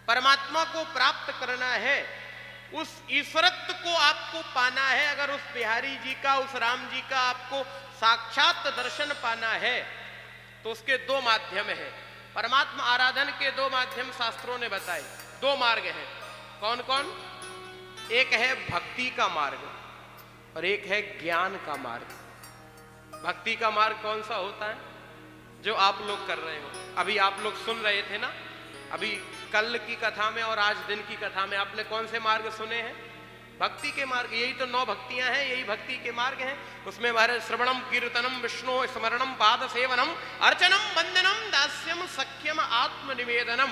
परमात्मा को प्राप्त करना है, उस ईश्वरत्व को आपको पाना है, अगर उस बिहारी जी का, उस राम जी का आपको साक्षात दर्शन पाना है तो उसके दो माध्यम है। परमात्मा आराधन के दो माध्यम शास्त्रों ने बताए, दो मार्ग हैं। कौन कौन? एक है भक्ति का मार्ग और एक है ज्ञान का मार्ग। भक्ति का मार्ग कौन सा होता है? जो आप लोग कर रहे हो, अभी आप लोग सुन रहे थे ना, अभी कल की कथा में और आज दिन की कथा में आपने कौन से मार्ग सुने हैं? भक्ति के मार्ग। यही तो 9 भक्तियां हैं, यही भक्ति के मार्ग हैं। उसमें हमारे श्रवणम कीर्तनम विष्णु स्मरणम पाद सेवनम अर्चनम वंदनम दास्यम सख्यम आत्मनिवेदनम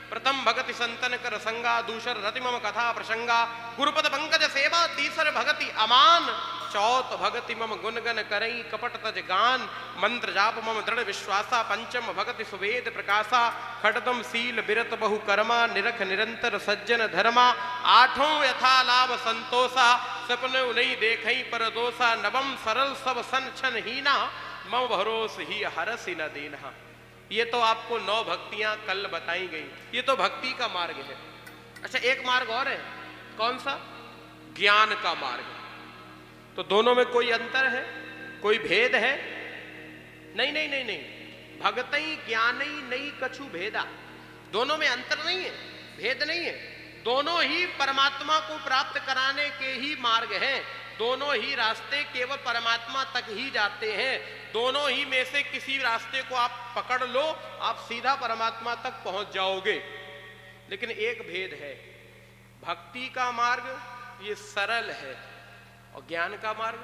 प्रथम भगति संतन कर संगा दूसर रति मम कथा प्रसंगा गुरुपद पंकज सेवा तीसर भगति अमान चौथ भगति मम गुणगन करई कपट तज गान मंत्र जाप मम दृढ़ विश्वासा पंचम भगति सुवेद प्रकाशा खटदम सील बिरत बहु कर्मा निरख निरंतर सज्जन धर्मा आठों यथा लाभ संतोषा सपने नहीं देखई पर दोषा नवम सरल सब सन छन हीना मम भरोस ही हरसि न दीन्हा। ये तो आपको 9 भक्तियां कल बताई गई, ये तो भक्ति का मार्ग है। अच्छा, एक मार्ग और है, कौन सा? ज्ञान का मार्ग। तो दोनों में कोई अंतर है, कोई भेद है? नहीं नहीं नहीं नहीं, भगतई ज्ञानई नहीं कछु भेदा। दोनों में अंतर नहीं है, भेद नहीं है। दोनों ही परमात्मा को प्राप्त कराने के ही मार्ग हैं, दोनों ही रास्ते केवल परमात्मा तक ही जाते हैं। दोनों ही में से किसी रास्ते को आप पकड़ लो, आप सीधा परमात्मा तक पहुंच जाओगे। लेकिन एक भेद है, भक्ति का मार्ग ये सरल है और ज्ञान का मार्ग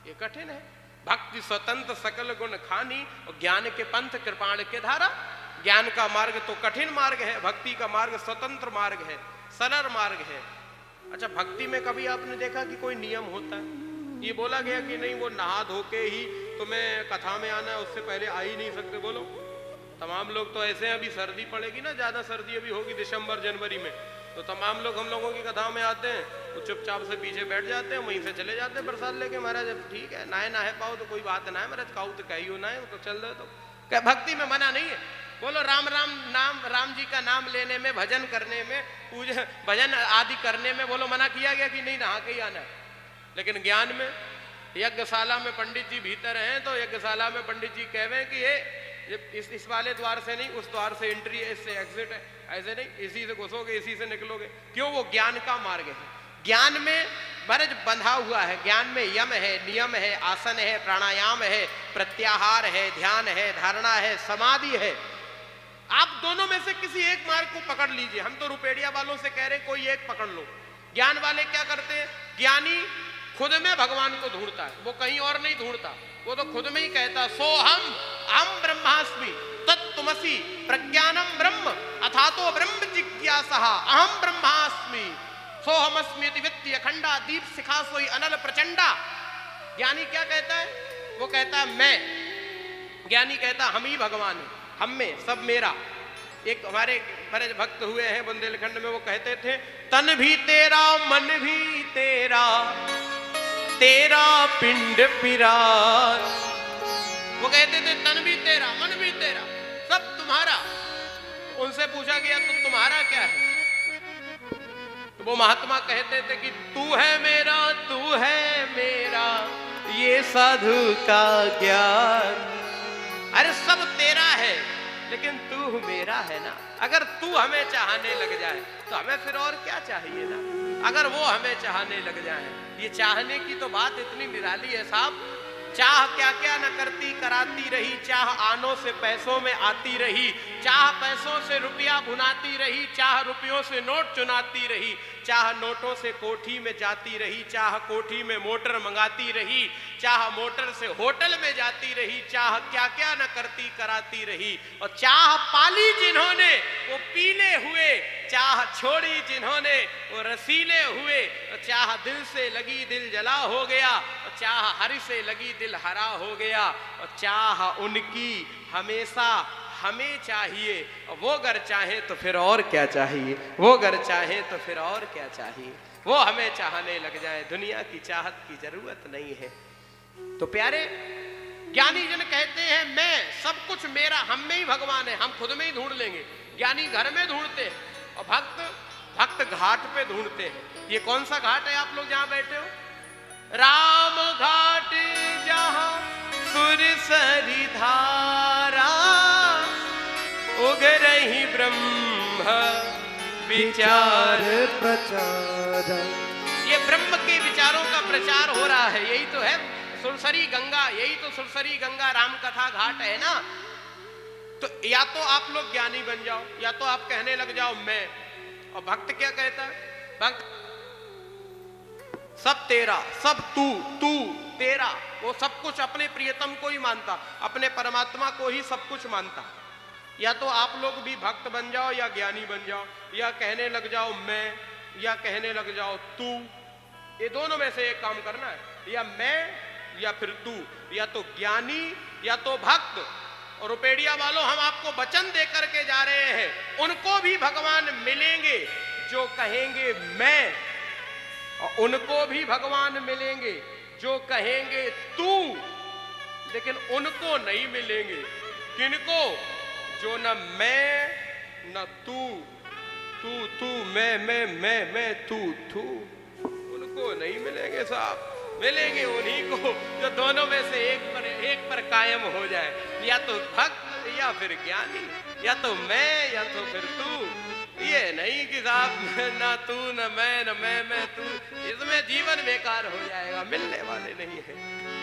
ये कठिन है। भक्ति स्वतंत्र सकल गुण खानी और ज्ञान के पंथ कृपाण के धारा। ज्ञान का मार्ग तो कठिन मार्ग है, भक्ति का मार्ग स्वतंत्र मार्ग है, सरल मार्ग है। अच्छा, भक्ति में कभी आपने देखा कि कोई नियम होता है? ये बोला गया कि नहीं वो नहा धो के ही तुम्हें कथा में आना है, उससे पहले आ ही नहीं सकते? बोलो, तमाम लोग तो ऐसे हैं। अभी सर्दी पड़ेगी ना, ज्यादा सर्दी अभी होगी दिसंबर जनवरी में, तो तमाम लोग हम लोगों की कथा में आते हैं, वो चुपचाप से पीछे बैठ जाते हैं, वहीं से चले जाते हैं प्रसाद लेके। महाराज ठीक है, नहाए पाओ तो कोई बात ना है महाराज, काऊ तो कही ना है तो चल रहे। तो क्या भक्ति में मना नहीं है? बोलो, राम राम नाम, राम जी का नाम लेने में, भजन करने में, पूजा भजन आदि करने में बोलो मना किया गया कि नहीं नहा के ही आना है? लेकिन ज्ञान में, यज्ञशाला में पंडित जी भीतर हैं तो यज्ञशाला में पंडित जी कहवे कि ये इस वाले द्वार से नहीं, उस द्वार से एंट्री है, इससे एग्जिट है, ऐसे नहीं, इसी से घुसोगे, इसी से निकलोगे। क्यों? वो ज्ञान का मार्ग है। ज्ञान में बरज बंधा हुआ है, ज्ञान में यम है, नियम है, आसन है, प्राणायाम है, प्रत्याहार है, ध्यान है, धारणा है, समाधि है। आप दोनों में से किसी एक मार्ग को पकड़ लीजिए। हम तो रुपेड़िया वालों से कह रहे कोई एक पकड़ लो। ज्ञान वाले क्या करते हैं? ज्ञानी खुद में भगवान को ढूंढता है, वो कहीं और नहीं ढूंढता, वो तो खुद में ही कहता सोहम अहम ब्रह्मास्मि तत्त्वमसि प्रज्ञानम ब्रह्म अथातो ब्रह्म जिज्ञासा अहम ब्रह्मास्मि सोहमस्मि वित्ति अखंडा दीप शिखा सोई अनल प्रचंडा। ज्ञानी क्या कहता है? वो कहता है मैं। ज्ञानी कहता हम ही भगवान है, हम में सब मेरा। एक हमारे बड़े भक्त हुए हैं बुंदेलखंड में, वो कहते थे तन भी तेरा मन भी तेरा तेरा पिंड पिरार। वो कहते थे तन भी तेरा मन भी तेरा सब तुम्हारा। उनसे पूछा गया तो तुम्हारा क्या है? तो वो महात्मा कहते थे कि तू है मेरा ये साधु का ज्ञान। अरे सब तेरा है लेकिन तू मेरा है ना। अगर तू हमें चाहने लग जाए तो हमें फिर और क्या चाहिए ना। अगर वो हमें चाहने लग जाए, ये चाहने की तो बात इतनी निराली है साहब। चाह क्या क्या न करती कराती रही, चाह आनों से पैसों में आती रही, चाह पैसों से रुपया भुनाती रही, चाह रुपयों से नोट चुनाती रही, चाह नोटों से कोठी में जाती रही, चाह कोठी में मोटर मंगाती रही, चाह मोटर से होटल में जाती रही, चाह क्या क्या न करती कराती रही। और चाह पाली जिन्होंने वो पीले हुए, चाह छोड़ी जिन्होंने वो रसीले हुए। चाह दिल से लगी दिल जला हो गया, और चाह हरि से लगी दिल हरा हो गया। और चाह उनकी हमेशा हमें चाहिए, और वो अगर चाहे तो फिर और क्या चाहिए, वो अगर चाहे तो फिर और क्या चाहिए। वो हमें चाहने लग जाए, दुनिया की चाहत की जरूरत नहीं है। तो प्यारे ज्ञानी जन कहते हैं मैं सब कुछ मेरा, हम में ही भगवान है, हम खुद में ही ढूंढ लेंगे। ज्ञानी घर में ढूंढते हैं, और भक्त घाट पे ढूंढते हैं। ये कौन सा घाट है आप लोग जहां बैठे हो? राम घाट जहां सुरसरी धारा, उग रही ब्रह्म विचार प्रचार। ये ब्रह्म के विचारों का प्रचार हो रहा है। यही तो है सुरसरी गंगा, यही तो सुरसरी गंगा राम कथा घाट है ना। तो या तो आप लोग ज्ञानी बन जाओ, या तो आप कहने लग जाओ मैं। और भक्त क्या कहता है? भक्त सब तेरा, सब तू, तू तेरा। वो सब कुछ अपने प्रियतम को ही मानता, अपने परमात्मा को ही सब कुछ मानता। या तो आप लोग भी भक्त बन जाओ या ज्ञानी बन जाओ, या कहने लग जाओ मैं, या कहने लग जाओ तू। ये दोनों में से एक काम करना है, या मैं या फिर तू, या तो ज्ञानी या तो भक्त। और रुपेड़िया वालों, हम आपको वचन दे करके जा रहे हैं, उनको भी भगवान मिलेंगे जो कहेंगे मैं, और उनको भी भगवान मिलेंगे जो कहेंगे तू। लेकिन उनको नहीं मिलेंगे। किनको? जो न मैं न तू, तू तू, मैं तू तू। उनको नहीं मिलेंगे साहब। मिलेंगे उन्हीं को जो दोनों में से एक पर कायम हो जाए, या तो भक्त या फिर ज्ञानी, या तो मैं या तो फिर तू। ये नहीं कि साहब ना तू न मैं, न मैं तू, इसमें जीवन बेकार हो जाएगा, मिलने वाले नहीं है।